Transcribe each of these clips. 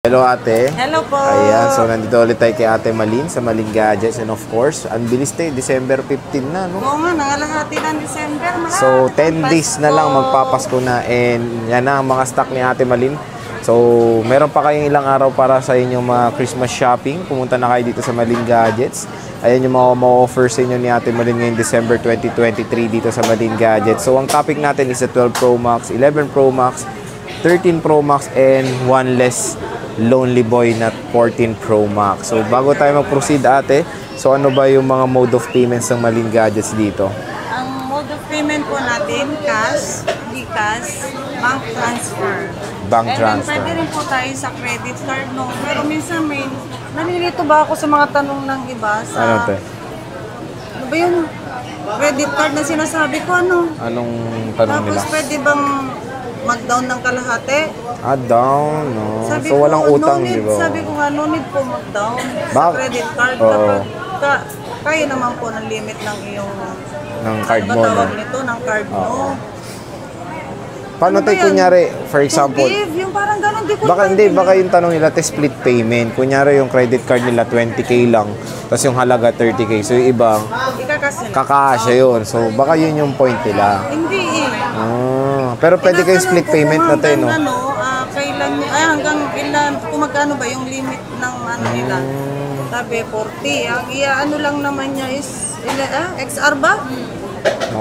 Hello ate. Hello po. Ayan, so nandito ulit tayo kay Ate Malin sa Malin Gadgets and of course, ang bilis tayo, December 15 na, no? Oo nga, nangalahati ng December. So 10 days na lang magpapasko na and yan na ang mga stock ni Ate Malin. So meron pa kayong ilang araw para sa inyong mga Christmas shopping. Pumunta na kayo dito sa Malin Gadgets. Ayan yung mga ma-offer sa inyo ni Ate Malin ngayong December 2023 dito sa Malin Gadgets. So ang topic natin is the 12 Pro Max, 11 Pro Max, 13 Pro Max and one less Lonely Boy na 14 Pro Max. So bago tayo mag-proceed ate, so ano ba yung mga mode of payments ng Malin Gadgets dito? Ang mode of payment po natin, cash, GCash, bank transfer. Bank And transfer. then pwede rin po tayo sa credit card, no? Pero minsan may, nalilito ba ako sa mga tanong ng iba? Sa, Ano te? Ano ba yung credit card na sinasabi ko, ano? Anong tanong nila? Tapos pwede bang mag-down ng kalahati? Down, no? Sabi So ko, walang utang, no need, di ba? Sabi ko nga, no need po mag-down sa Bak- credit card. Oo. Kapag kaya naman po ng limit ng iyong Ng card mo, no? tawag nito, ng card mo. Paano Ano ba tayo yan? kunyari, for example, To give, yung parang ganun, di ko baka hindi, naintindihan. baka yung tanong nila, te split payment. Kunyari yung credit card nila 20k lang, tapos yung halaga 30k. So yung ibang Ikakasya. kakasya yun. So baka yun yung point nila. Hindi eh. Pero pwede kayo split Tinatanong ko payment kung natin, no? hanggang kailan, hanggang ilan, kung magkano ba yung limit ng ano nila. Sabi, 40. Ang ano lang naman niya is, XR ba?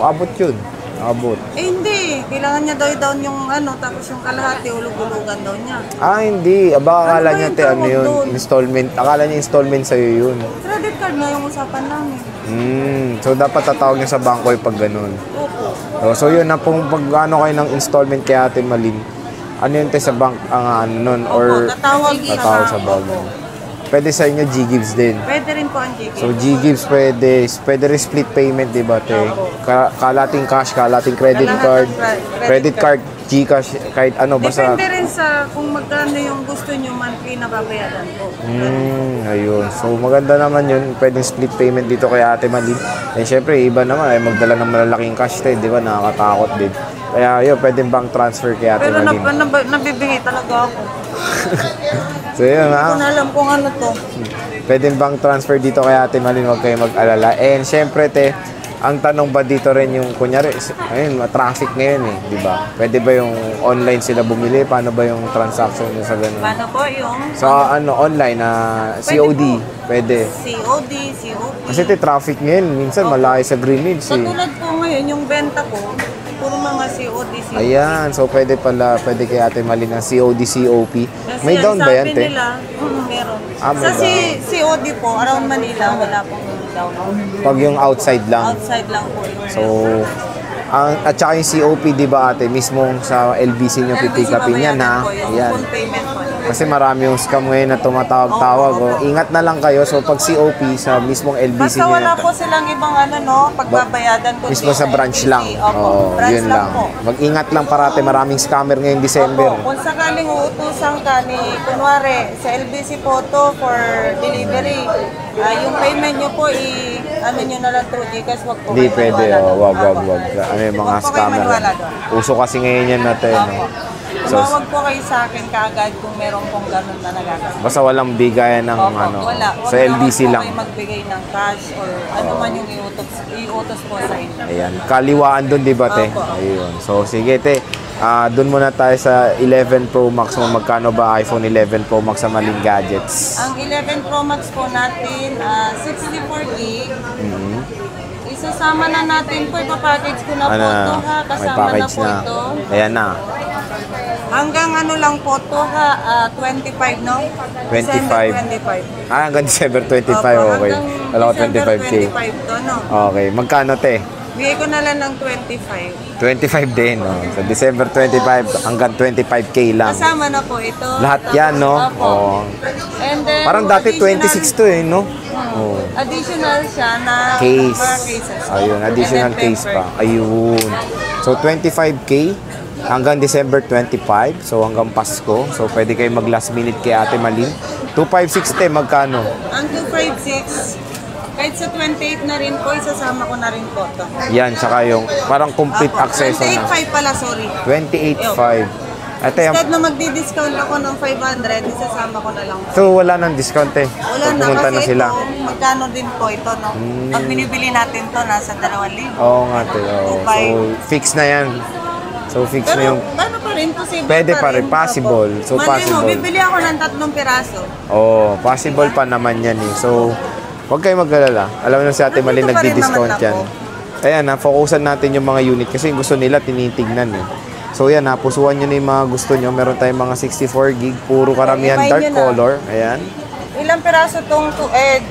Abot yun. Abot. Hindi. Kailangan niya daw i-down yung ano, tapos yung kalahati, ulog-ulugan daw niya. Hindi. Baka akala ba niya, yung te, ano tawag yun? doon? Installment. Akala niya installment sa'yo yun. Credit card na yung usapan namin. So, dapat tatawag niya sa bangko pag ganun. Opo. So, yun na pong pag ano kayo ng installment kay Ate Malin. Ano yun, te, sa bank, ang ano nun? Or Tatawag sa bangko. Pwede sa inyo, G-Gives din. Pwede rin po ang GG. So, G-Gives pwede rin split payment, di ba, te? Kalating cash, kalating credit card, credit card, Gcash, kahit ano, basta... Depende rin sa kung magkano yung gusto nyo monthly na babayaran po. Ayun. So, maganda naman yun. Pwedeng split payment dito kay Ate Malin. Eh, syempre, iba naman ay magdala ng malalaking cash, te, di ba? Nakakatakot din. Kaya, yun, pwedeng bank transfer kay Ate Pero Malin. nabibigay talaga ako. So, yun, Hindi ko na alam kung ano to. Pwedeng bank transfer dito kay Ate Malin, huwag kayo mag-alala. And syempre, te, ang tanong ba dito rin yung, kunyari, ayun, traffic ngayon eh, di ba? Pwede ba yung online sila bumili? Paano ba yung transaction nyo sa ganun? Paano po yung Sa online, COD, pwede. COD, COP? Kasi te, traffic ngayon, minsan malayo sa Greenwich eh. Katulad po ngayon, yung benta ko, puro mga COD, COP. Ayan, so pwede kay Ate Malin ng COD, COP. Kasi May down ba yan, sabi te? nila, meron. May Sa down. COD po, around Manila, wala pong down. Pag yung outside lang. Outside lang po yung So, at saka yung COP, di ba ate, mismong sa LBC nyo pipikapin yan ha? Yan. Full payment po. Kasi marami yung scam ngayon na tumatawag-tawag. Ingat na lang kayo. So, pag COP sa mismong LBC Basta nyo, wala po silang ibang ano, no, pagbabayadan ko. mismo sa branch lang. Opo, branch Yun lang lang. po. Mag-ingat lang parate, maraming scammer ngayong December. Opo, kung sakaling uutusan ka ni, kunwari, sa LBC po to for delivery, yung payment nyo po, ano nyo na lang through Gcash, wag po Hindi kayo pwede. maniwala doon. Wag. Opo. Ano yung mga Wag po kayo scammer. maniwala doon. Uso kasi ngayon yan natin. No? So, Tumawag po kayo sa akin kaagad kung meron pong ganun na nagagawa. basta walang bigayan ng Opo, ano, wala. sa LBC Huwag lang. po kayo magbigay ng cash or ano man yung iutos po sa inyo. Ayan, kaliwaan doon, di ba, te? Opo. Ayun. So, sige, te. Doon muna tayo sa 11 Pro Max mo. Magkano ba iPhone 11 Pro Max sa Malin Gadgets? Ang 11 Pro Max po natin, 64 gig. Isasama na natin po, ipapackage ko na po ito ha. May Kasama na package po na. ito. Ayan na. Hanggang ano lang po ito ha, 25 no? 25. December 25. Hanggang December 25, Opo, okay. hanggang Alam ko December 25K. 25 to, no? Okay, magkano, te? Bigay ko na lang ng 25. 25 din. Oh. Sa December 25 hanggang 25K lang. Kasama na po ito. Lahat Tapos, yan, no? Opo. Oo. And then, Parang dati additional- 26 to eh, no? Oh. Additional siya na Case. mga cases. Ayun, additional And then case paper. pa. Ayun. So, 25K hanggang December 25. So, hanggang Pasko. So, pwede kayo mag last minute kay Ate Malin. 256, magkano? Ang 256, kahit sa 28 na rin po, isasama ko na rin po ito. Yan, tsaka yung parang complete access na. 28.5 pala, sorry. 28.5. Ate, Instead na magdi-discount ako ng 500, isasama ko na lang. so wala nang discount eh. Wala Pag na pumunta kasi na sila. ito, magkano din po ito, no? Pag binibili natin to, nasa 2,000. Oo nga, ate. Oo. So, fix na yan. So, fix na yung... ano pa rin, possible Pwede pa rin, possible. So, Mali mo, possible. bibili ako ng 3 piraso. Oo, possible pa naman yan eh. So, huwag kayong mag-alala. Alam mo na si Ate Malin, Nandito pa rin nagdi-discount naman yan. ako. Ayan, focusan natin yung mga unit kasi gusto nila tinitignan eh. So yan, pusuan nyo na yung mga gusto nyo. Meron tayong mga 64 gig, puro karamihan Imay dark nyo na. color. Ayan. Ilang piraso tong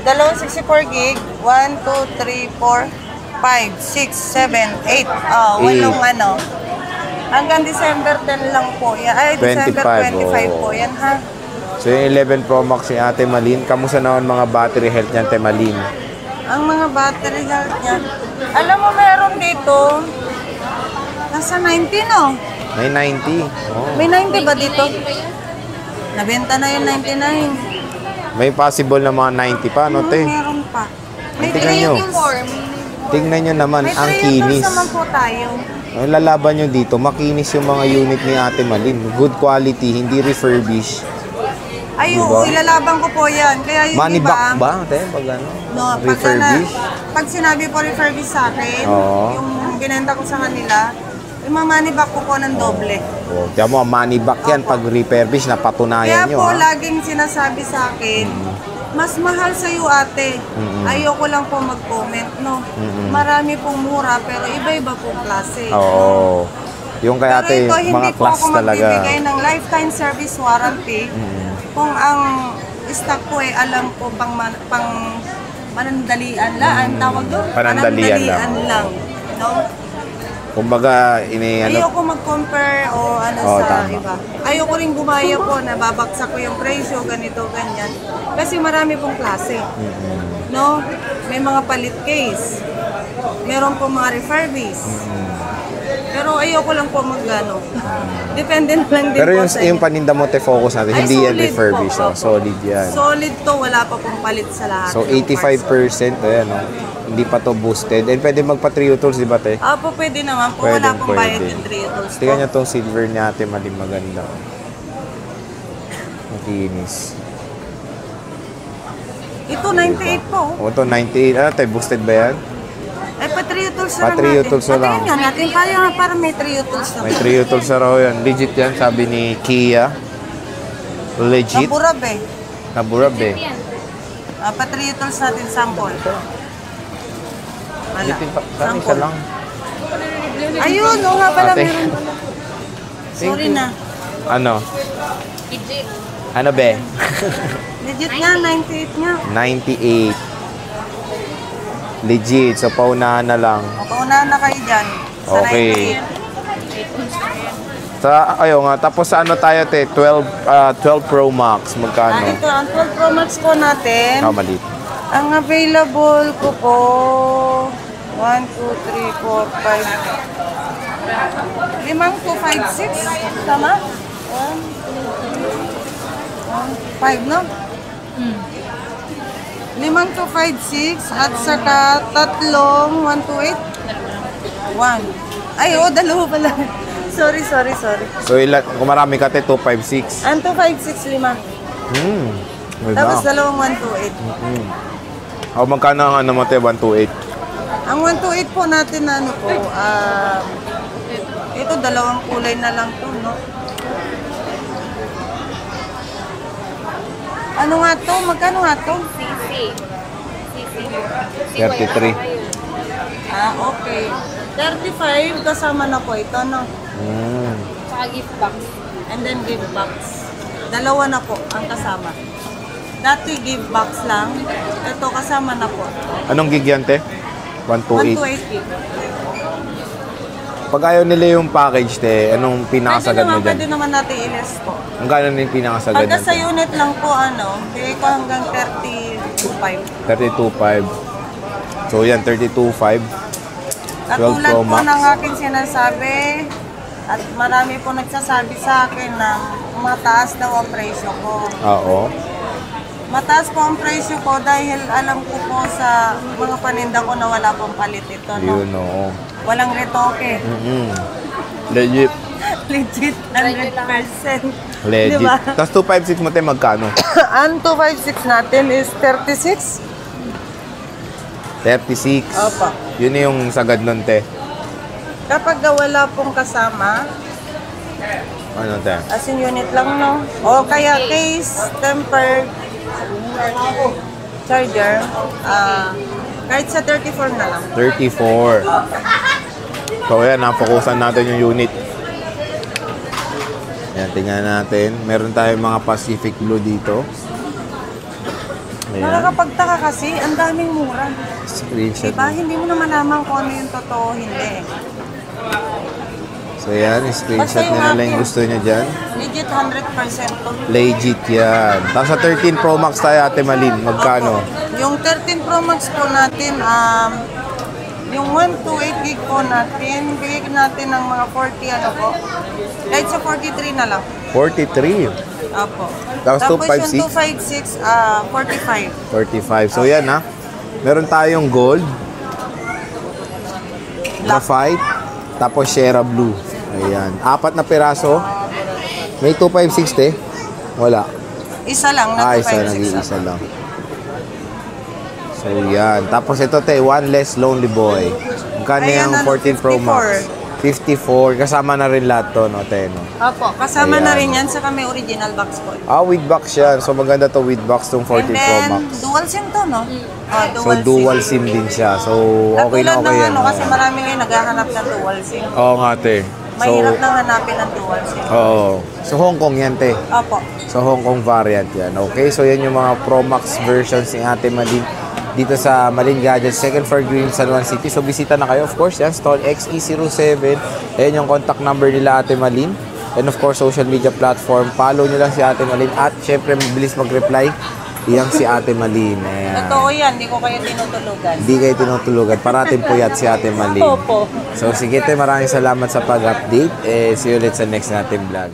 dalawang 64 gig? 1, 2, 3, 4, 5, 6, 7, 8. Walong ano. Hanggang December 10 lang po. Ay, December 25 po. Yan ha. So yung 11 Pro Max ni Ate Malin. Kamusta naman mga battery health niyan, Ate Malin? Ang mga battery health niyan. Alam mo, meron dito. Nasa 19, no? May 90. Oh. May 90 ba dito? Nabenta na yung 99. May possible na mga 90 pa, no, te? Meron pa. May Tingnan nyo. Tingnan nyo naman, May ang 3 kinis. naman po tayo. Ang lalaban nyo dito, makinis yung mga unit ni Ate Malin. Good quality, hindi refurbished. Ay, Diba? oo, ilalaban ko po yan. Kaya yung Money iba, back ba, te? Pag ano? no, Refurbish? pag sinabi po refurbish sa akin, Oo. yung binenta ko sa kanila, yung money back ko po ng doble. Oh, tiyan mo, money back yan pag refurbish, napatunayan Kaya nyo, po, ha? laging sinasabi sa akin, mas mahal sa iyo ate. Ayoko lang po mag-comment, no? Marami pong mura, pero iba-iba pong klase. Oo. Yung kay Pero ate, ito, hindi mga po class ako talaga. magbibigay ng lifetime service warranty. Kung ang stock ko alam ko pang panandalian lang, ang tawag doon? Panandalian lang. No? Kumbaga, ano, Ayoko mag-compare o ano Oo, sa tama. iba. Ayoko rin gumaya po na babagsak ko yung presyo, ganito, ganyan. Kasi marami pong klase. No? May mga palit case. Meron po mga refurbish. Pero ayoko lang po mag-ano. Depende na lang din pero po yung, sa yung paninda mo, te, focus natin, Ay, hindi yan solid refurbish. po. Oh, solid yan. Solid to, wala pa pong palit sa lahat. So, ng parts. 85%, ayan, oh. Hindi pa to boosted. And pwede magpa-trio tools, di ba, te? Po, pwede naman po. Wala pong bayad Pwede. yung 3 tools Tingnan po. nyo tong silver niya, ate, maling maganda. Makinis. Ito, 98 po. O, ito, 98. Ano, te, boosted ba yan? Ay, pa-trio tools na lang Pa-trio natin. tools na lang. Patingin nga natin, para may trio tools na. May trio tools na raw yan. Legit yan, sabi ni Kia. Legit. Naburab eh. Naburab eh. Pa-trio tools natin, sample. Wala. Saan isa lang? Ayun, oo nga pala, Ate. meron pala. Sorry na. Ano? Ano be? Legit nga, 98 nga. 98. Legit. So, paunahan na lang. O, paunahan na kayo dyan. Sa Okay. 98. Sa, ayo nga. Tapos sa ano tayo, te? 12 Pro Max. Magkano? Ito, ang 12 Pro Max po natin. Maliit. Ang available ko po, 1, 2, 3, 4, 5. 5, 6. Tama? 1, 5, no? 5 to 5, 6. At saka tatlong 1 to 8. 1. Ay, dalawa pala. Sorry. So, kung marami ka, te, 256. Ang 2, 5, 6, 5. Tapos dalawang 1 to 8. O, magkano ang ano mo, te? 128. Ang 128 po natin na ano po, ito dalawang kulay na lang to, no? Ano nga to? Magkano nga to? 33. Okay. 35 kasama na po ito, no? Saka gift box. And then gift box. Dalawa na po ang kasama. Dati gift box lang. Ito kasama na po. Anong gig yan, te? 128. 128 gig. Pag ayaw nila yung package, te, anong pinakasagad mo dyan? Pwede naman natin i-less po. Ang gano'n yung pinakasagad Pagka sa natin? unit lang po, bigay ko hanggang 32.5. 32.5. So yan, 32.5. 12 Katulad Pro po Max. ng aking sinasabi, at marami po nagsasabi sa akin na mataas daw ang presyo ko. Oo. Mataas po ang presyo ko dahil alam ko po sa mga paninda ko na wala pong palit ito. No? Yun, oo. Walang retoke. Legit. Legit, 100%. Legit. Diba? Tapos 256 mo tayo magkano? Ang 256 natin is 36. 36. Opo. Yun yung sagad nun, te. Kapag wala pong kasama, Ano, te? as in unit lang, no? O kaya case, tempered, charger, kahit sa 34 na lang. 34. So, ayan, napokusan natin yung unit. Ayan, tingnan natin. Meron tayong mga Pacific Blue dito. Ayan. Nakakapagtaka kasi, ang daming mura. Screenshot. Diba? Hindi mo na malaman kung ano yung totoo, hindi. So, ayan, screenshot nyo na lang yung gusto nyo dyan. Legit 100% to. Legit yan. Tapos sa 13 Pro Max tayo, Ate Malin. Magkano? Yung 13 Pro Max po natin, yung 128 gig po natin, bigay natin ng mga 40 ano po. Kahit sa 43 na lang. 43. Apo. Tapos yung 256? 256, 45. 45. So, yan ha. Meron tayong gold. Graphite. Tapos Sierra Blue. Ayan. 4 na piraso. May 256 Wala. Isa lang na Isa, 256. nag-iisa lang. So, yan. Tapos ito, te, One Less Lonely Boy. Magkano Ayan, yung 14 Pro Max? 54. Kasama na rin lahat to, no, te, no? Apo, kasama Ayan. na rin yan sa kami original box po. With box yan. So, maganda to with box tong 14 And Pro then, Max. dual SIM to, no? So, dual SIM din siya. So, okay na Katulad okay ng yan. ano, kasi marami ngayon naghahanap ng dual SIM. Oo nga, te. Mahirap nang hanapin ng dual SIM. Oo. So, Hong Kong yan, te. Opo. So, Hong Kong variant yan. Okay, so yan yung mga Pro Max versions ni Ate Malin dito sa Malin Gadgets, second floor Green, San Juan City. So, bisita na kayo. Of course, yan, stall XE07. Ayan yung contact number nila, Ate Malin. And of course, social media platform. Follow nyo lang si Ate Malin. At syempre, mabilis mag-reply. Iyang si Ate Malin. Ayan. Totoo yan, hindi ko kayo tinutulugan. Hindi kayo tinutulugan. Parating puyat si Ate Malin. Opo. So, sige, te, maraming salamat sa pag-update. See you ulit sa next natin vlog.